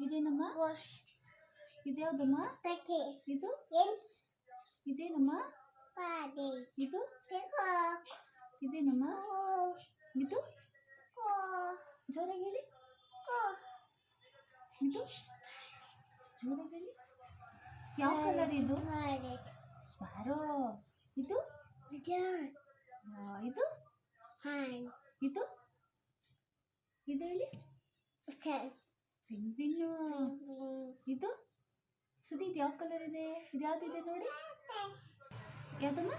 ಇದೇನಮ್ಮ? ಇದ್ಯಾವುದಮ್ಮ? ಇದು ಇದೇನಮ್ಮ? ಇದು ಇದೇನಮ್ಮ? ಇದು ಜೋರಾಗಿ ಹೇಳಿ. ಇದು ಜೋರಾಗಿ ಹೇಳಿ. ಯಾವ ಕಲರ್ ಇದು? ಸ್ಪ್ಯಾರೋ. ಇದು ಇದು ಇದು ಇದು ಹೇಳಿ. ಪೆಂಗ್ವಿನ್ನು. ಇದು ಸುದಿ, ಇದು ಯಾವ ಕಲರ್ ಇದೆ? ಇದು ಯಾವ್ದಿದೆ ನೋಡಿ. ಯಾವ್ದಮ್ಮ?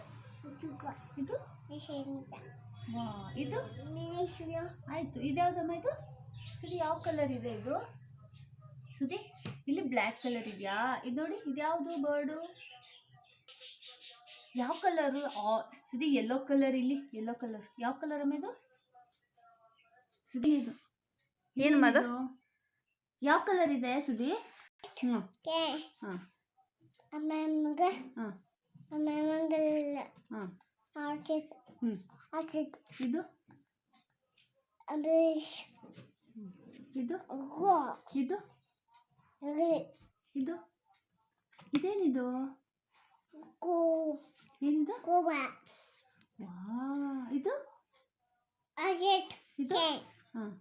ಇದು ವಾ. ಇದು ಆಯ್ತು. ಇದ್ಯಾವ್ದಮ್ಮ? ಇದು ಸುದಿ ಯಾವ ಕಲರ್ ಇದೆ ಇದು? ಸುದಿ ಇಲ್ಲಿ ಬ್ಲ್ಯಾಕ್ ಕಲರ್ ಇದೆಯಾ? ಇದು ನೋಡಿ, ಇದ್ಯಾವುದು ಬರ್ಡು? ಯಾವ ಕಲರು? ಸುದಿ ಯೆಲ್ಲೋ ಕಲರ್. ಇಲ್ಲಿ ಯೆಲ್ಲೋ ಕಲರ್. ಯಾವ ಕಲರ್ ಅಮ್ಮ ಇದು? ಸುದಿ ಇದು ಏನು ಅದು? ಯಾವ ಕಲರ್ ಇದೆ ಸುದಿ? ಹ್ಞೂ ಹಾಂ ಇದು ಇದು ಇದು ಇದು ಇದೇನಿದು? ಏನಿದು? ವಾ. ಇದು ಇದು ಹಾಂ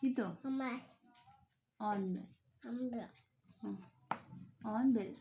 ಇದು ಆನ್ ಆನ್ ಬೆಲ್.